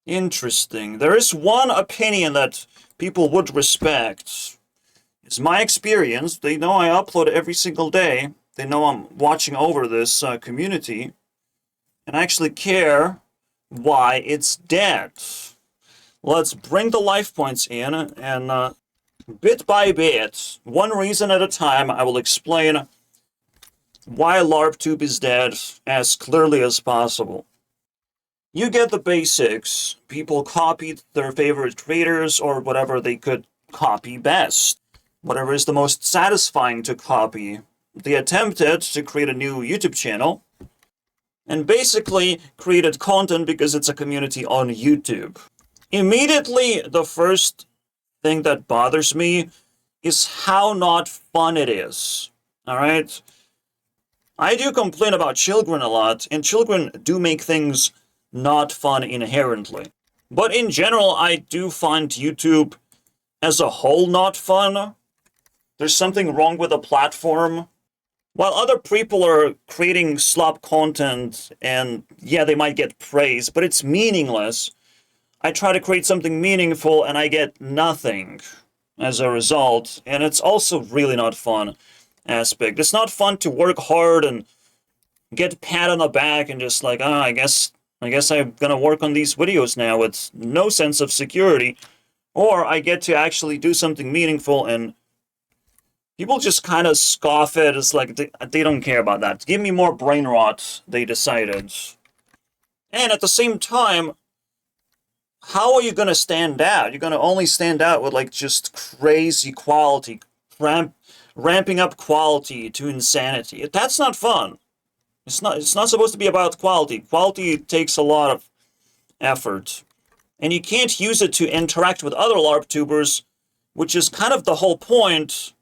Interesting. There is one opinion that people would respect. It's my experience. They know I upload every single day. They know I'm watching over this community. And I actually care why it's dead. Let's bring the life points in, and bit by bit, one reason at a time, I will explain why Larptube is dead as clearly as possible. You get the basics. People copied their favorite creators or whatever they could copy best. Whatever is the most satisfying to copy. They attempted to create a new YouTube channel and basically created content because it's a community on YouTube. Immediately, the first thing that bothers me is how not fun it is. Alright? I do complain about children a lot, and children do make things not fun inherently. But in general, I do find YouTube as a whole not fun. There's something wrong with the platform. While other people are creating slop content, and yeah, they might get praise, but it's meaningless. I try to create something meaningful, and I get nothing as a result. And it's also really not fun aspect. It's not fun to work hard and get pat on the back and just like, I guess I'm gonna work on these videos now with no sense of security. Or I get to actually do something meaningful, and people just kind of scoff it. It's like they don't care about that. Give me more brain rot, they decided. And at the same time, how are you going to stand out? You're going to only stand out with like just crazy quality, ramping up quality to insanity. That's not fun. It's not supposed to be about quality. Quality takes a lot of effort. And you can't use it to interact with other LARPtubers, which is kind of the whole point.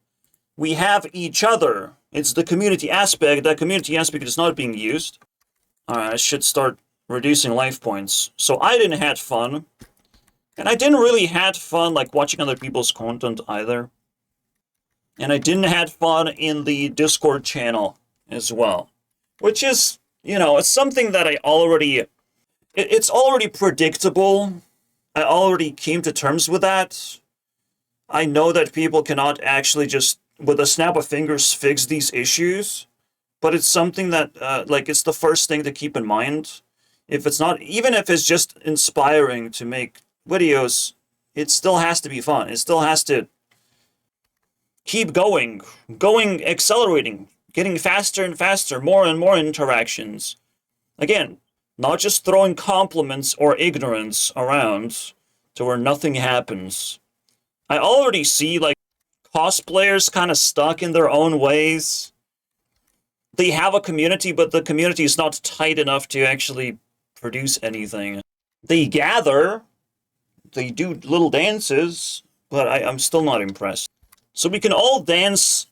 We have each other. It's the community aspect. That community aspect is not being used. Alright, I should start reducing life points. So I didn't have fun. And I didn't really have fun like watching other people's content either. And I didn't have fun in the Discord channel as well. Which is, it's something that I already... It's already predictable. I already came to terms with that. I know that people cannot actually just, with a snap of fingers, fix these issues. But it's something that, it's the first thing to keep in mind. If it's not, even if it's just inspiring to make videos, it still has to be fun. It still has to keep going, accelerating, getting faster and faster, more and more interactions. Again, not just throwing compliments or ignorance around to where nothing happens. I already see, cosplayers kind of stuck in their own ways. They have a community, but the community is not tight enough to actually produce anything. They gather, they do little dances, but I'm still not impressed. So we can all dance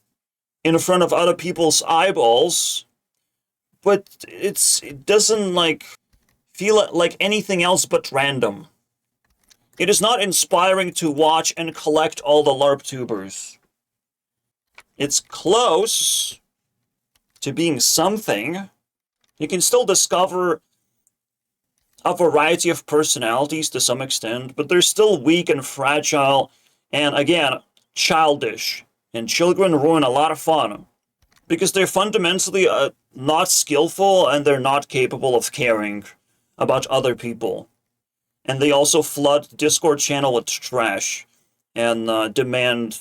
in front of other people's eyeballs, but it doesn't feel like anything else but random. It is not inspiring to watch and collect all the LARPtubers. It's close to being something. You can still discover a variety of personalities to some extent, but they're still weak and fragile, and again, childish. And children ruin a lot of fun, because they're fundamentally not skillful, and they're not capable of caring about other people. And they also flood the Discord channel with trash, and demand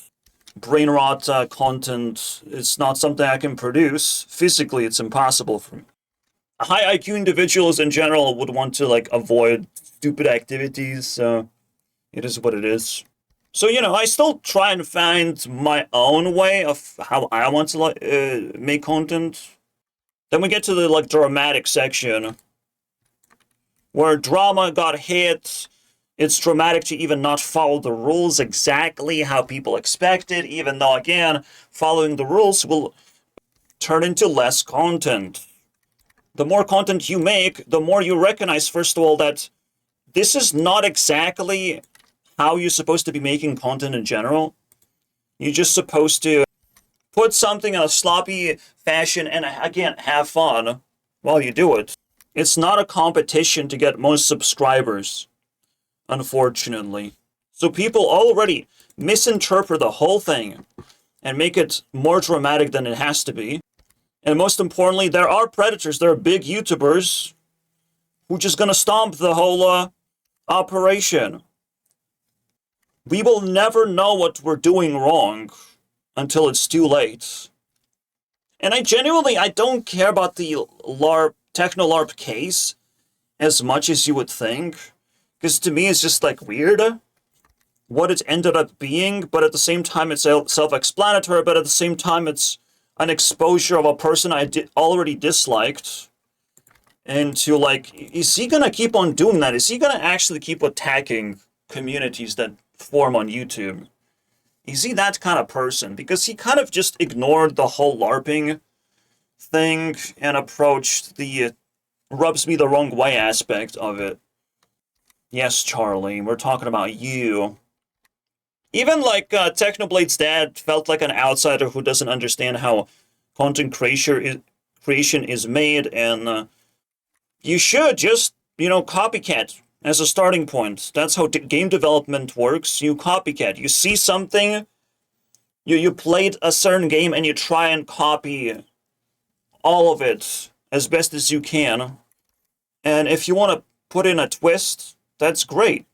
brain rot content. It's not something I can produce. Physically, it's impossible for me. High IQ individuals in general would want to avoid stupid activities, so it is what it is. So, I still try and find my own way of how I want to make content. Then we get to the dramatic section, where drama got hit. It's dramatic to even not follow the rules exactly how people expect it, even though, again, following the rules will turn into less content. The more content you make, the more you recognize, first of all, that this is not exactly how you're supposed to be making content in general. You're just supposed to put something in a sloppy fashion and, again, have fun while you do it. It's not a competition to get most subscribers. unfortunately. So people already misinterpret the whole thing and make it more dramatic than it has to be. And most importantly, there are predators, there are big YouTubers who just gonna stomp the whole operation. We will never know what we're doing wrong until it's too late. And I don't care about the LARP, Techno-LARP case as much as you would think. Because to me, it's just like weird what it ended up being, but at the same time, it's self-explanatory, but at the same time, it's an exposure of a person I already disliked. And to like, is he gonna keep on doing that? Is he gonna actually keep attacking communities that form on YouTube? Is he that kind of person? Because he kind of just ignored the whole LARPing thing and approached the rubs me the wrong way aspect of it. Yes, Charlie, we're talking about you. Even like Technoblade's dad felt like an outsider who doesn't understand how content creation is made, and you should just, copycat as a starting point. That's how game development works. You copycat. You see something, you played a certain game, and you try and copy all of it as best as you can. And if you want to put in a twist, that's great.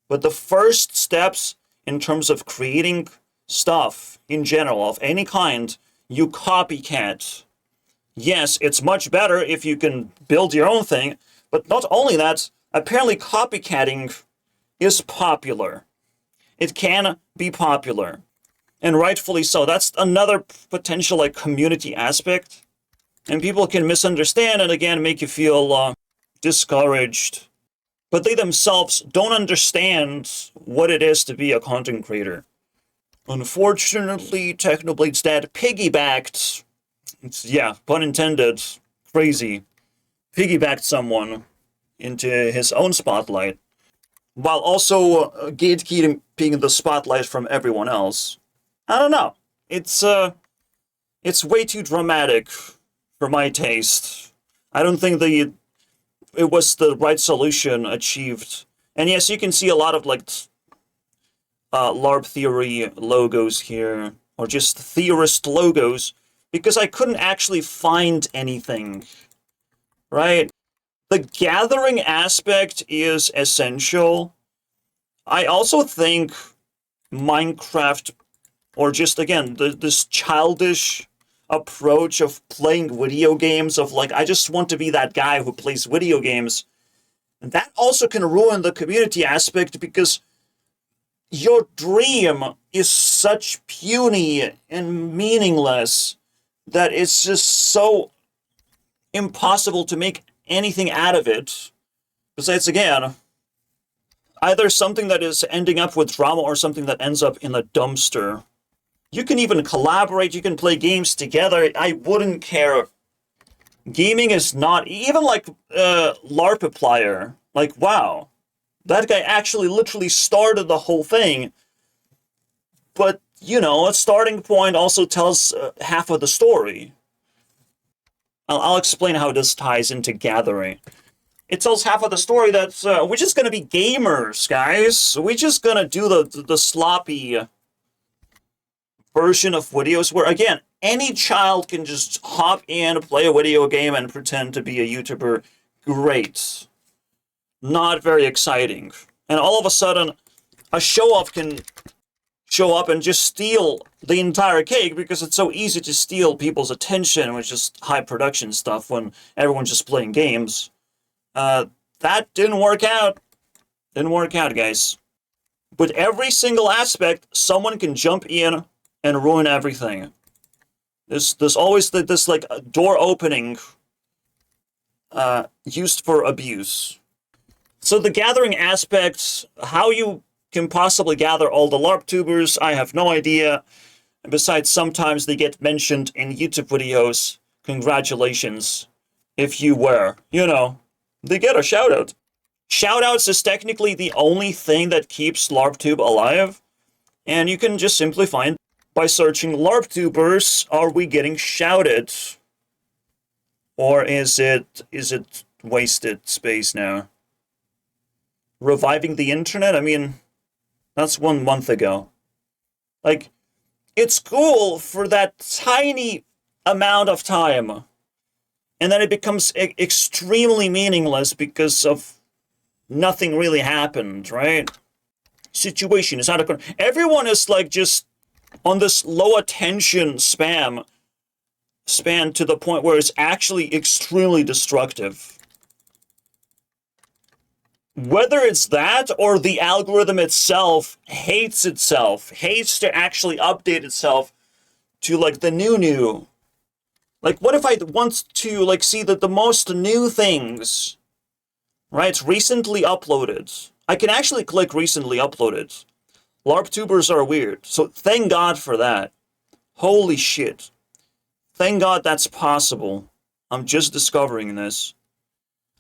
But the first steps in terms of creating stuff in general, of any kind, you copycat. Yes, it's much better if you can build your own thing, but not only that, apparently copycatting is popular. It can be popular, and rightfully so. That's another potential like community aspect, and people can misunderstand and again make you feel discouraged. But they themselves don't understand what it is to be a content creator. Unfortunately, Technoblade's dad piggybacked, yeah, pun intended, crazy, piggybacked someone into his own spotlight, while also gatekeeping the spotlight from everyone else. I don't know. It's way too dramatic for my taste. I don't think it was the right solution achieved. And yes, you can see a lot of like LARP theory logos here, or just theorist logos, because I couldn't actually find anything, right? The gathering aspect is essential. I also think Minecraft, or just again, this childish approach of playing video games, of like, I just want to be that guy who plays video games, and that also can ruin the community aspect, because your dream is such puny and meaningless that it's just so impossible to make anything out of it. Besides, again, either something that is ending up with drama or something that ends up in a dumpster. You can even collaborate, you can play games together, I wouldn't care. Gaming is not, even like Larptube, like, wow, that guy actually literally started the whole thing. But, a starting point also tells half of the story. I'll explain how this ties into gathering. It tells half of the story that we're just gonna be gamers, guys. We're just gonna do the sloppy version of videos where, again, any child can just hop in, play a video game, and pretend to be a YouTuber. Great. Not very exciting. And all of a sudden, a show-off can show up and just steal the entire cake, because it's so easy to steal people's attention with just high production stuff when everyone's just playing games. That didn't work out. Didn't work out, guys. With every single aspect, someone can jump in and ruin everything. There's always this like door opening used for abuse. So the gathering aspect, how you can possibly gather all the Larptubers, I have no idea. And besides, sometimes they get mentioned in YouTube videos. Congratulations, if you were. They get a shout-out. Shout-outs is technically the only thing that keeps Larptube alive. And you can just simply find, by searching Larptubers, are we getting shouted? Or is it wasted space now? reviving the internet. I mean, that's 1 month ago. Like, it's cool for that tiny amount of time. And then it becomes extremely meaningless because of nothing really happened, right? Situation is out of control. Everyone is like just on this low attention span to the point where it's actually extremely destructive. Whether it's that or the algorithm itself, hates to actually update itself to like the new. Like, what if I want to like see the most new things, right? It's recently uploaded. I can actually click recently uploaded. Larptubers are weird, so thank God for that. Holy shit. Thank God that's possible. I'm just discovering this.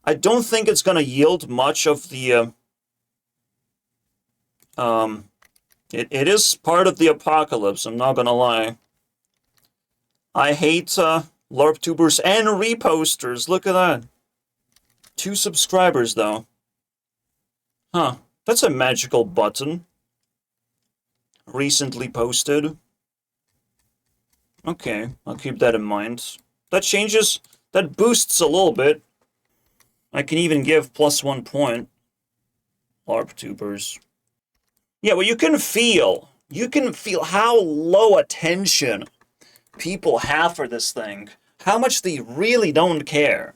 I don't think it's gonna yield much of the, it is part of the apocalypse, I'm not gonna lie. I hate, Larptubers and reposters, look at that. 2 subscribers, though. Huh, that's a magical button. Recently posted. Okay, I'll keep that in mind. That changes, that boosts a little bit. I can even give +1 point. Larptubers. Yeah, well, you can feel how low attention people have for this thing. How much they really don't care.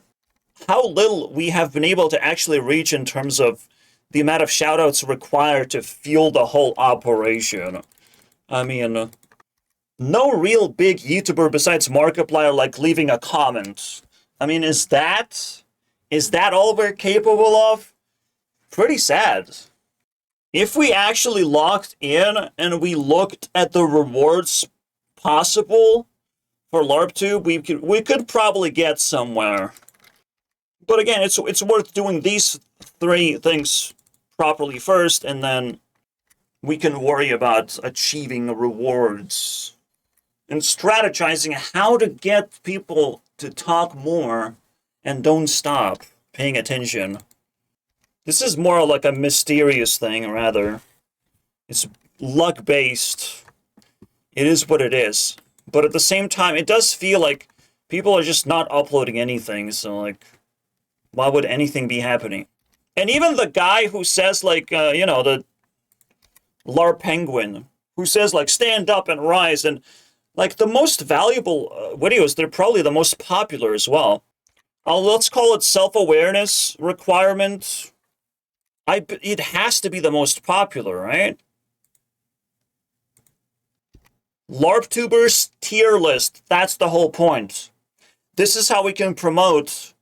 How little we have been able to actually reach in terms of the amount of shoutouts required to fuel the whole operation. I mean, no real big YouTuber besides Markiplier like leaving a comment. I mean, is that all we're capable of? Pretty sad. If we actually locked in and we looked at the rewards possible for Larptube, we could probably get somewhere. But again, it's worth doing these 3 things properly first, and then we can worry about achieving rewards and strategizing how to get people to talk more and don't stop paying attention. This is more like a mysterious thing, rather. It's luck-based. It is what it is. But at the same time, it does feel like people are just not uploading anything, so, like, why would anything be happening? And even the guy who says, like, you know, the LARP Penguin, who says, like, stand up and rise, and, like, the most valuable videos, they're probably the most popular as well. Let's call it self-awareness requirement. It has to be the most popular, right? Larptubers Tier List. That's the whole point. This is how we can promote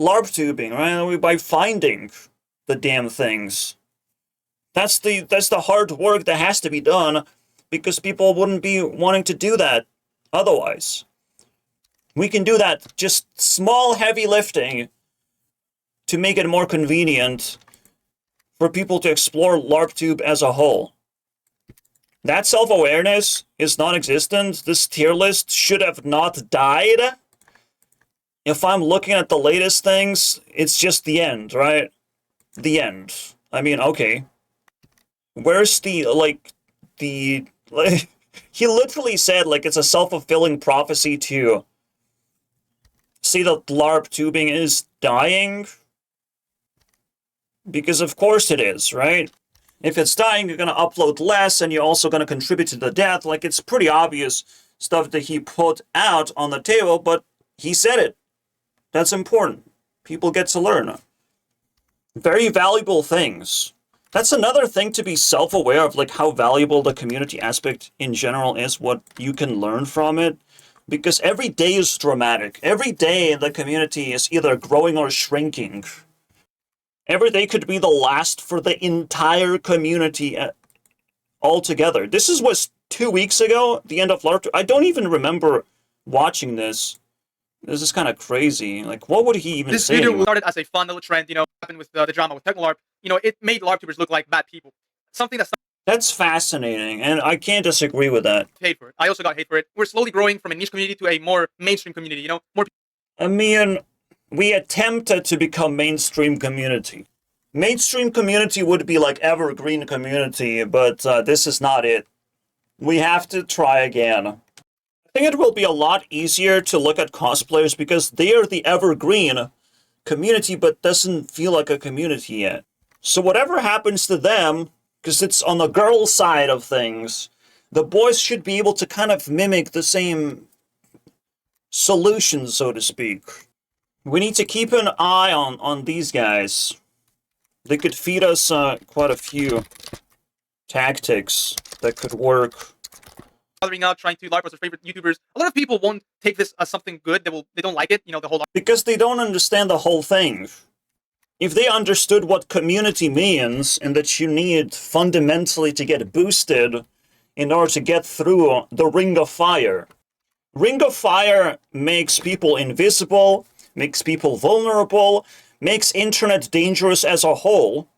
Larptubing, right? By finding the damn things. That's the hard work that has to be done, because people wouldn't be wanting to do that otherwise. We can do that, just small heavy lifting to make it more convenient for people to explore Larptube as a whole. That self-awareness is non-existent. This tier list should have not died. If I'm looking at the latest things, it's just the end, right? The end. I mean, okay. Where's the, like, he literally said, like, it's a self-fulfilling prophecy to see that Larptubing is dying. Because of course it is, right? If it's dying, you're gonna upload less, and you're also gonna contribute to the death. Like, it's pretty obvious stuff that he put out on the table, but he said it. That's important. People get to learn. Very valuable things. That's another thing to be self-aware of, like, how valuable the community aspect in general is, what you can learn from it. Because every day is dramatic. Every day the community is either growing or shrinking. Every day could be the last for the entire community altogether. This was 2 weeks ago, the end of Larptube. I don't even remember watching this. This is kind of crazy. Like, what would he even say? This video started as a fun little trend, you know, happened with the drama with TechnoLARP. You know, it made Larptubers look like bad people. Something that's fascinating, and I can't disagree with that. Hate for it. I also got hate for it. We're slowly growing from a niche community to a more mainstream community, you know? More. I mean, we attempted to become mainstream community. Mainstream community would be like evergreen community, but this is not it. We have to try again. I think it will be a lot easier to look at cosplayers because they are the evergreen community, but doesn't feel like a community yet. So whatever happens to them, because it's on the girl side of things, the boys should be able to kind of mimic the same solutions, so to speak. We need to keep an eye on these guys. They could feed us quite a few tactics that could work. Bothering out, trying to LARP as their favorite YouTubers. A lot of people won't take this as something good. They don't like it, you know, the whole LARP. Because they don't understand the whole thing. If they understood what community means, and that you need fundamentally to get boosted in order to get through the Ring of Fire. Ring of Fire makes people invisible, makes people vulnerable, makes internet dangerous as a whole,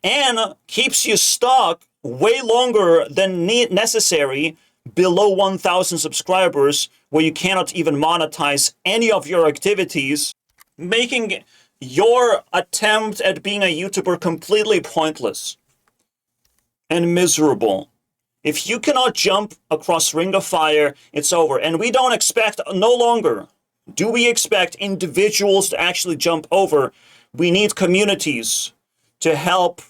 and keeps you stuck way longer than necessary below 1,000 subscribers, where you cannot even monetize any of your activities, making your attempt at being a YouTuber completely pointless and miserable. If you cannot jump across Ring of Fire, it's over. And we don't expect, no longer do we expect individuals to actually jump over. We need communities to help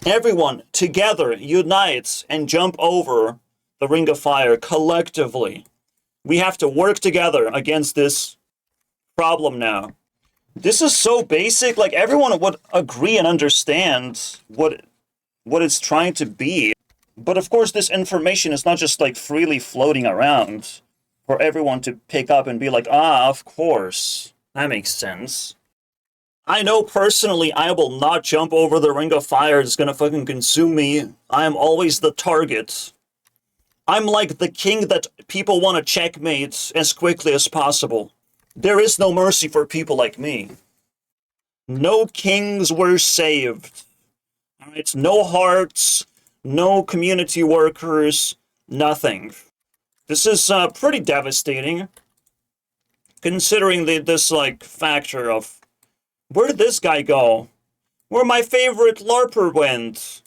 everyone together unite and jump over the Ring of Fire collectively. We have to work together against this problem now. This is so basic, like everyone would agree and understand what it's trying to be. But of course, this information is not just like freely floating around for everyone to pick up and be like, ah, of course, that makes sense. I know personally I will not jump over the Ring of Fire. It's gonna fucking consume me. I am always the target. I'm like the king that people want to checkmate as quickly as possible. There is no mercy for people like me. No kings were saved. Alright, no hearts, no community workers, nothing. This is pretty devastating, considering this like factor of where did this guy go? Where my favorite LARPer went?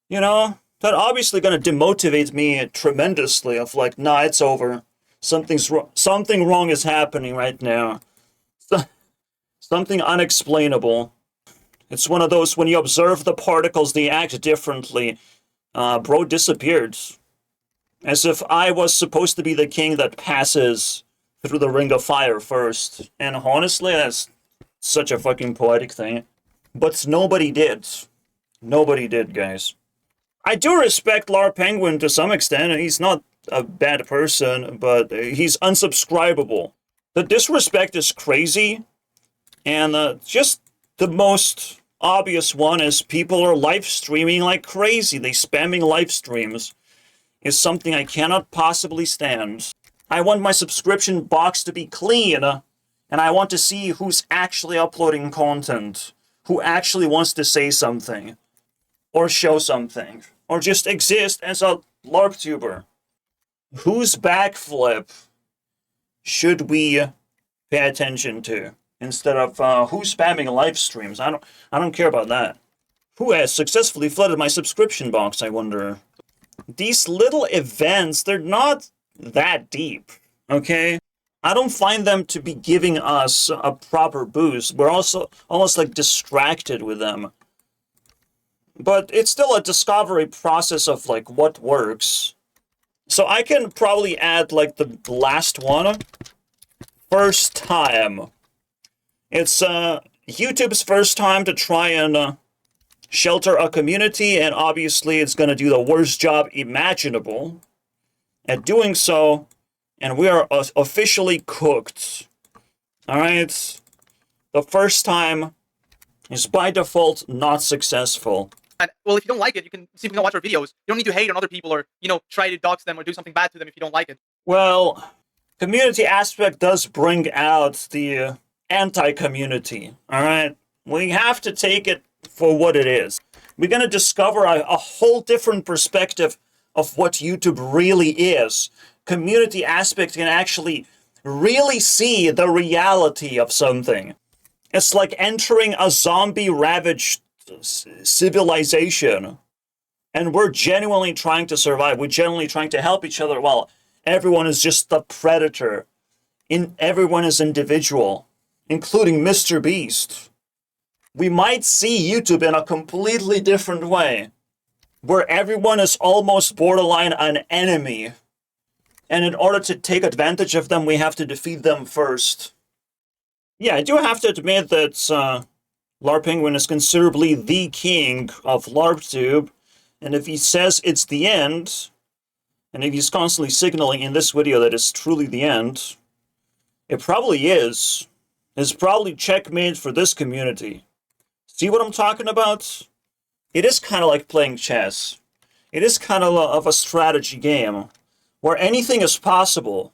You know, that obviously gonna demotivate me tremendously. Of like, nah, it's over. Something wrong is happening right now. Something unexplainable. It's one of those, when you observe the particles, they act differently. Bro disappeared. As if I was supposed to be the king that passes through the Ring of Fire first. And honestly, that's such a fucking poetic thing. But nobody did. Nobody did, guys. I do respect LARPenguin to some extent. He's not a bad person, but he's unsubscribable. The disrespect is crazy. And just the most obvious one is people are live streaming like crazy. They spamming live streams is something I cannot possibly stand. I want my subscription box to be clean, and I want to see who's actually uploading content, who actually wants to say something, or show something, or just exist as a LARPtuber. Whose backflip should we pay attention to, instead of who's spamming live streams? I don't care about that. Who has successfully flooded my subscription box, I wonder? These little events, they're not that deep, okay? I don't find them to be giving us a proper boost. We're also almost like distracted with them. But it's still a discovery process of like what works. So I can probably add like the last one. First time. It's YouTube's first time to try and shelter a community, and obviously it's going to do the worst job imaginable at doing so, and we are officially cooked. Alright? The first time is by default not successful. And, well, if you don't like it, you can simply not watch our videos. You don't need to hate on other people or, you know, try to dox them or do something bad to them if you don't like it. Well, community aspect does bring out the anti-community, alright? We have to take it for what it is. We're going to discover a whole different perspective of what YouTube really is. Community aspect can actually really see the reality of something. It's like entering a zombie-ravaged civilization. And we're genuinely trying to survive. We're genuinely trying to help each other while everyone is just the predator. Everyone is individual, including Mr. Beast. We might see YouTube in a completely different way, where everyone is almost borderline an enemy. And in order to take advantage of them, we have to defeat them first. Yeah, I do have to admit that LARPinguin is considerably the king of Larptube. And if he says it's the end, and if he's constantly signaling in this video that it's truly the end, it probably is. It's probably checkmate for this community. See what I'm talking about? It is kind of like playing chess. It is kind of a strategy game, where anything is possible.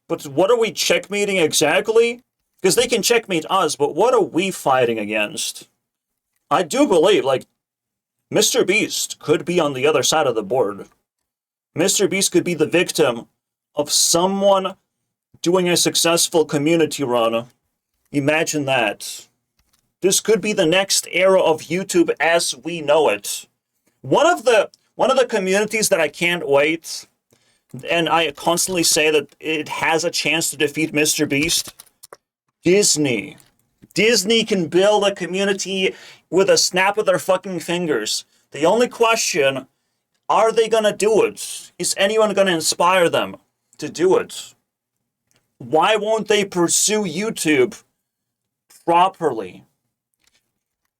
But what are we checkmating exactly? Because they can checkmate us, but what are we fighting against? I do believe, like, Mr. Beast could be on the other side of the board. Mr. Beast could be the victim of someone doing a successful community run. Imagine that. This could be the next era of YouTube as we know it. One of the communities that I can't wait, and I constantly say that it has a chance to defeat Mr. Beast, Disney. Disney can build a community with a snap of their fucking fingers. The only question, are they gonna do it? Is anyone gonna inspire them to do it? Why won't they pursue YouTube properly?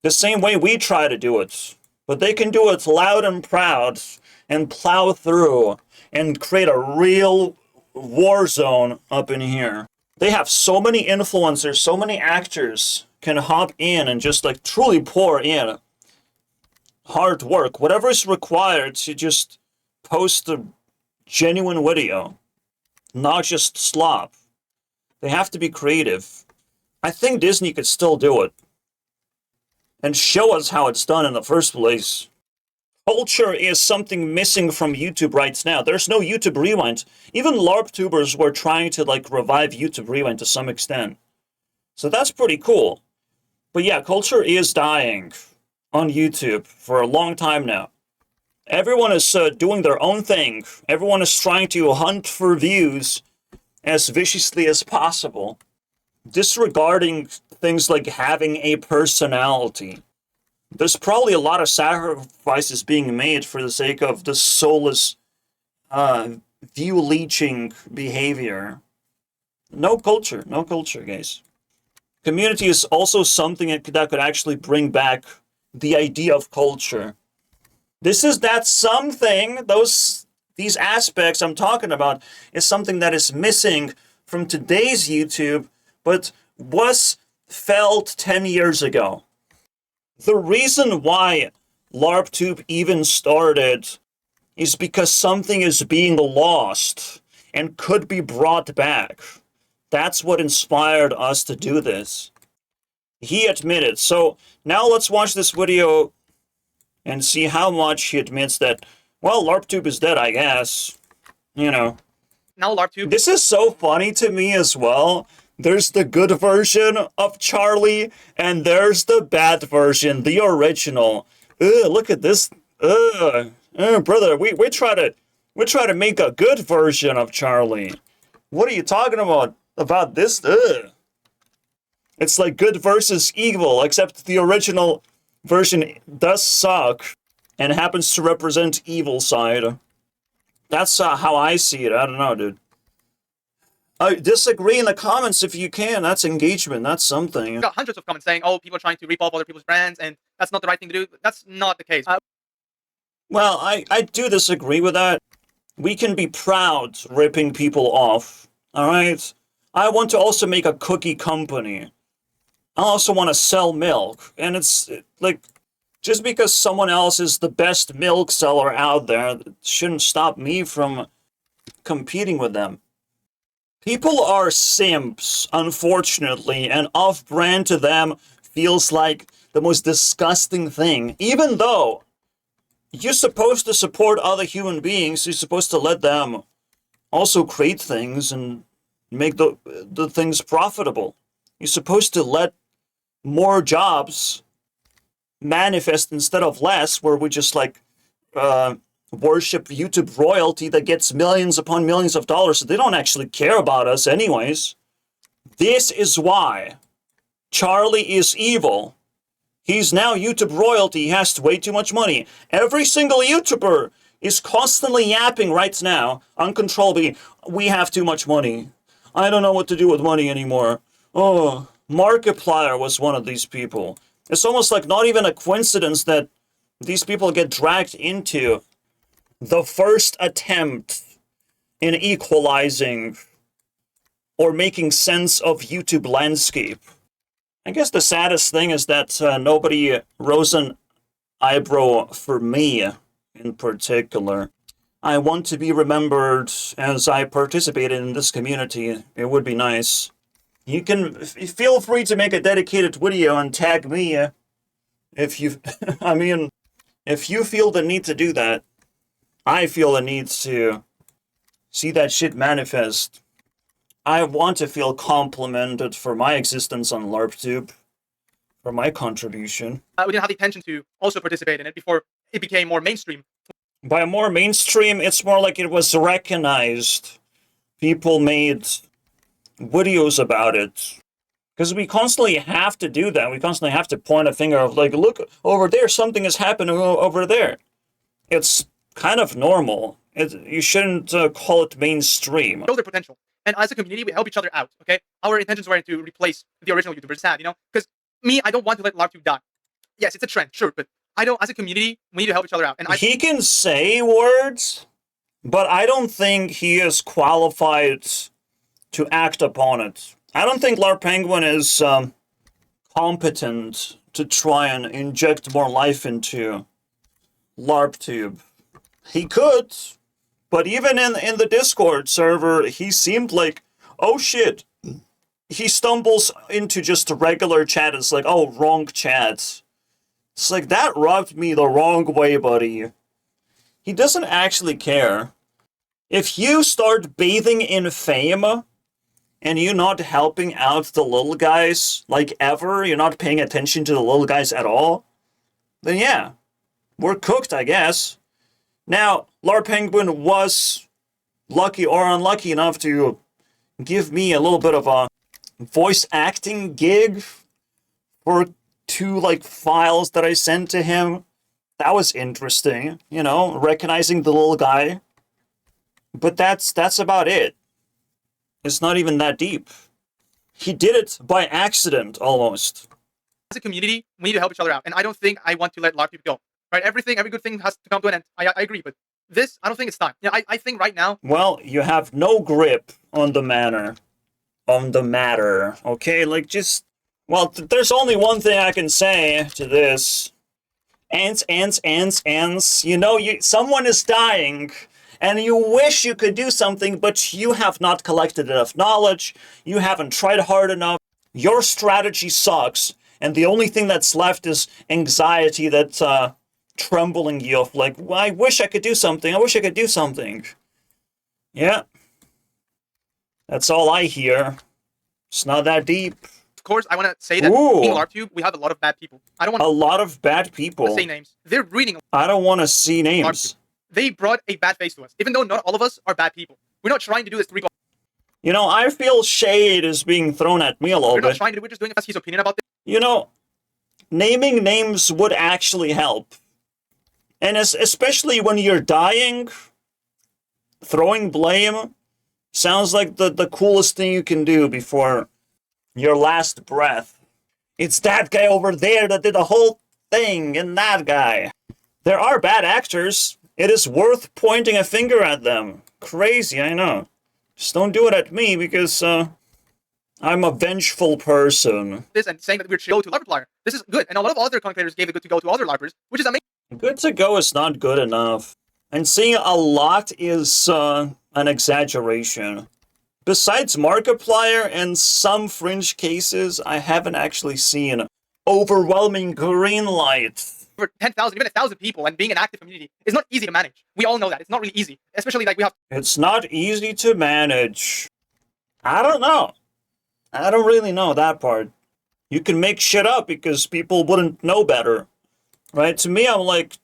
The same way we try to do it. But they can do it loud and proud and plow through and create a real war zone up in here. They have so many influencers, so many actors can hop in and just like truly pour in hard work, whatever is required to just post a genuine video, not just slop. They have to be creative. I think Disney could still do it and show us how it's done in the first place. Culture is something missing from YouTube right now. There's no YouTube Rewind. Even LARPtubers were trying to like revive YouTube Rewind to some extent. So that's pretty cool. But yeah, culture is dying on YouTube for a long time now. Everyone is doing their own thing. Everyone is trying to hunt for views as viciously as possible, disregarding things like having a personality. There's probably a lot of sacrifices being made for the sake of the soulless, view-leeching behavior. No culture, guys. Community is also something that could actually bring back the idea of culture. This is that something, these aspects I'm talking about, is something that is missing from today's YouTube, but was felt 10 years ago. The reason why Larptube even started is because something is being lost and could be brought back. That's what inspired us to do this. He admitted. So now let's watch this video and see how much he admits that, well, Larptube is dead, I guess. You know. Now LARPtube. This is so funny to me as well. There's the good version of Charlie, and there's the bad version, the original. Look at this. Brother, we try to make a good version of Charlie. What are you talking about? About this? It's like good versus evil, except the original version does suck and happens to represent evil side. That's how I see it. I don't know, dude. Disagree in the comments if you can. That's engagement. That's something. Got hundreds of comments saying, oh, people are trying to rip off other people's brands, and that's not the right thing to do. That's not the case. Well, I do disagree with that. We can be proud ripping people off, alright? I want to also make a cookie company. I also want to sell milk. And it's, like, just because someone else is the best milk seller out there, it shouldn't stop me from competing with them. People are simps, unfortunately, and off-brand to them feels like the most disgusting thing. Even though you're supposed to support other human beings, you're supposed to let them also create things and make the things profitable. You're supposed to let more jobs manifest instead of less, where we just like worship YouTube royalty that gets millions upon millions of dollars. They don't actually care about us anyways. This is why Charlie is evil. He's now YouTube royalty. He has way too much money. Every single YouTuber is constantly yapping right now, uncontrollably. We have too much money. I don't know what to do with money anymore. Oh, Markiplier was one of these people. It's almost like not even a coincidence that these people get dragged into the first attempt in equalizing or making sense of YouTube landscape. I guess the saddest thing is that nobody rose an eyebrow for me in particular. I want to be remembered as I participated in this community. It would be nice. You can feel free to make a dedicated video and tag me if you, I mean, if you feel the need to do that. I feel the need to see that shit manifest. I want to feel complimented for my existence on Larptube, for my contribution. We didn't have the intention to also participate in it before it became more mainstream. By more mainstream, it's more like it was recognized. People made videos about it. Because we constantly have to do that. We constantly have to point a finger of like, look, over there, something is happening over there. It's kind of normal. You shouldn't call it mainstream. Show their potential. And as a community, we help each other out, okay? Our intentions were to replace the original YouTubers. Sad, you know? Because me, I don't want to let Larptube die. Yes, it's a trend, sure, but I don't, as a community, we need to help each other out. And he can say words, but I don't think he is qualified to act upon it. I don't think LARPenguin is competent to try and inject more life into Larptube. He could, but even in the Discord server, he seemed like, oh shit. He stumbles into just a regular chat. It's like, oh, wrong chat. It's like, that rubbed me the wrong way, buddy. He doesn't actually care. If you start bathing in fame, and you're not helping out the little guys, like ever, you're not paying attention to the little guys at all, then yeah, we're cooked, I guess. Now, LARPenguin was lucky or unlucky enough to give me a little bit of a voice acting gig for 2 like files that I sent to him. That was interesting, you know, recognizing the little guy. But that's about it. It's not even that deep. He did it by accident, almost. As a community, we need to help each other out. And I don't think I want to let Larptube go. Right? Every good thing has to come to an end. I agree, but this, I don't think it's time. You know, I think right now... Well, you have no grip on the matter. Okay? Like, just... Well, there's only one thing I can say to this. Ants. You know, someone is dying, and you wish you could do something, but you have not collected enough knowledge. You haven't tried hard enough. Your strategy sucks, and the only thing that's left is anxiety that's trembling you of like, well, I wish I could do something. Yeah. That's all I hear. It's not that deep. Of course, I want to say that in Larptube, we have a lot of bad people. I don't want a lot of bad people. to say names. They're reading. I don't want to see names. Larptube. They brought a bad face to us, even though not all of us are bad people. We're not trying to do this to recall. You know, I feel shade is being thrown at me a little bit. We're not trying to. We're just doing his opinion about this. You know, naming names would actually help. And especially when you're dying, throwing blame sounds like the coolest thing you can do before your last breath. It's that guy over there that did the whole thing, and that guy. There are bad actors. It is worth pointing a finger at them. Crazy, I know. Just don't do it at me, because I'm a vengeful person. This and saying that we're chill to Larptube. This is good, and a lot of other content creators gave it good to go to other LARPers, which is amazing. Good to go is not good enough. And seeing a lot is an exaggeration. Besides Markiplier and some fringe cases, I haven't actually seen overwhelming green light. For 10,000, even 1,000 people, and being an active community is not easy to manage. We all know that. It's not really easy. Especially like we have... It's not easy to manage. I don't know. I don't really know that part. You can make shit up because people wouldn't know better. right? To me, I'm like,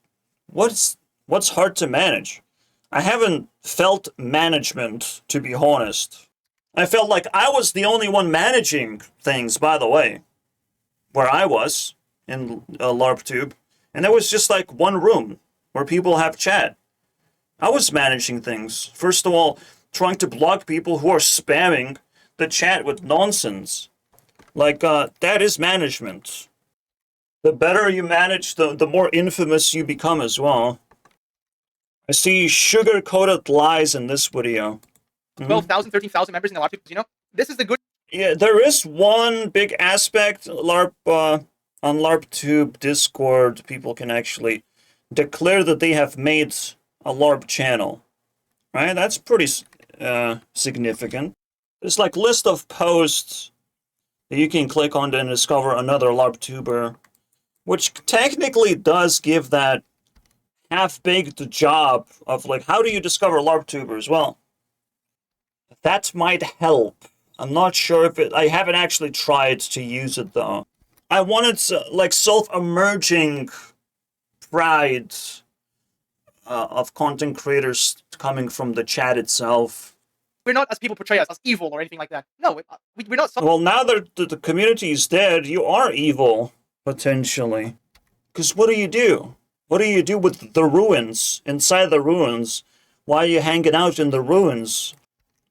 what's hard to manage? I haven't felt management, to be honest. I felt like I was the only one managing things, by the way, where I was in Larptube. And there was just like one room where people have chat. I was managing things. First of all, trying to block people who are spamming the chat with nonsense. Like, that is management. The better you manage, the more infamous you become as well. I see sugar-coated lies in this video. 12,000, 13,000 members in the Larptube casino. This is the good. Yeah, there is one big aspect. LARP, on Larptube Discord, people can actually declare that they have made a LARP channel. Right? That's pretty significant. There's like list of posts that you can click on to discover another Larptuber, which technically does give that half-baked job of like, how do you discover Larptubers? Well, that might help. I'm not sure if it... I haven't actually tried to use it, though. I wanted, like, self-emerging pride of content creators coming from the chat itself. We're not, as people portray us, as evil or anything like that. No, we're not... Well, now that the community is dead, you are evil, potentially. Because what do you do? What do you do with the ruins? Inside the ruins? Why are you hanging out in the ruins?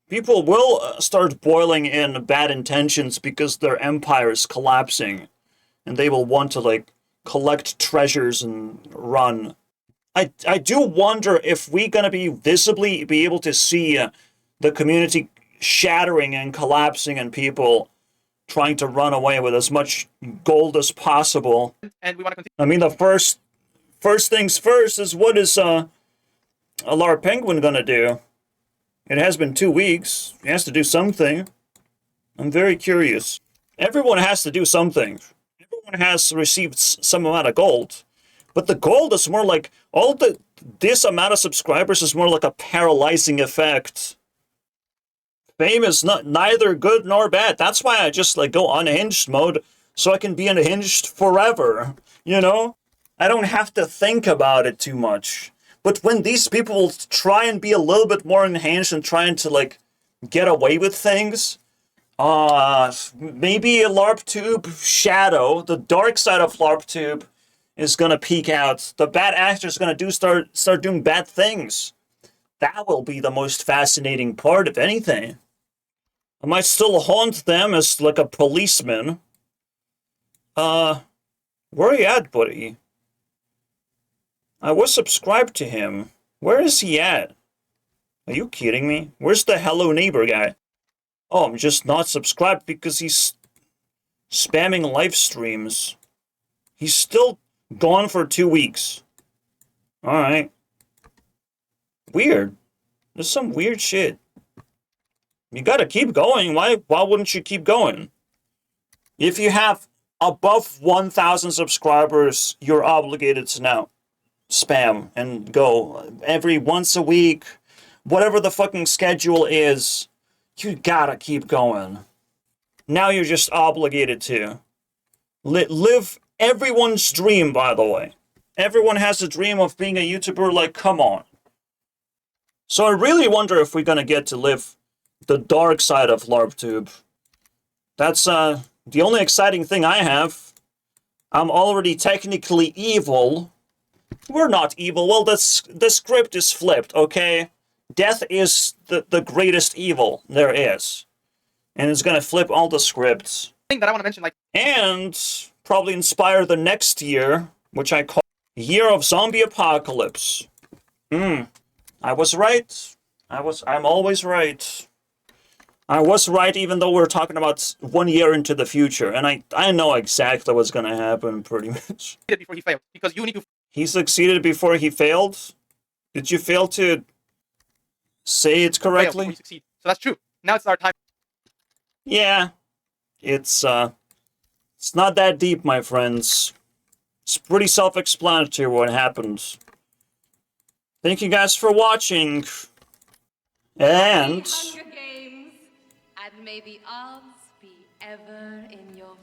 People will start boiling in bad intentions because their empire is collapsing. And they will want to, like, collect treasures and run. I do wonder if we're going to be visibly be able to see the community shattering and collapsing and people trying to run away with as much gold as possible. And we want to continue. I mean, the first things first is, what is a LARP Penguin going to do? It has been 2 weeks. He has to do something. I'm very curious. Everyone has to do something. Everyone has received some amount of gold. But the gold is more like, this amount of subscribers is more like a paralyzing effect. Fame is neither good nor bad. That's why I just like go unhinged mode, so I can be unhinged forever. You know? I don't have to think about it too much. But when these people try and be a little bit more unhinged and trying to, like, get away with things, maybe a Larptube shadow, the dark side of Larptube, is gonna peek out. The bad actor's gonna start doing bad things. That will be the most fascinating part, if anything. I might still haunt them as, like, a policeman. Where are you at, buddy? I was subscribed to him. Where is he at? Are you kidding me? Where's the hello neighbor guy? Oh, I'm just not subscribed because he's spamming live streams. He's still gone for 2 weeks. Alright. Weird. There's some weird shit. You gotta keep going. Why wouldn't you keep going? If you have above 1,000 subscribers, you're obligated to now spam and go every once a week, whatever the fucking schedule is. You gotta keep going. Now you're just obligated to live everyone's dream, by the way. Everyone has a dream of being a YouTuber, like, come on. So I really wonder if we're gonna get to live the dark side of Larptube. That's the only exciting thing I have. I'm already technically evil. We're not evil. Well, the script is flipped, okay? Death is the greatest evil there is. And it's gonna flip all the scripts. Thing that I want to mention, like... And probably inspire the next year, which I call Year of Zombie Apocalypse. I was right. I'm always right. I was right, even though we're talking about 1 year into the future. And I know exactly what's gonna happen, pretty much. Before he failed, because you need to... He succeeded before he failed? Did you fail to say it correctly? Fail before you succeed. So that's true. Now it's our time. Yeah. It's not that deep, my friends. It's pretty self-explanatory what happened. Thank you guys for watching. And... Hunger Games, and may the odds be ever in your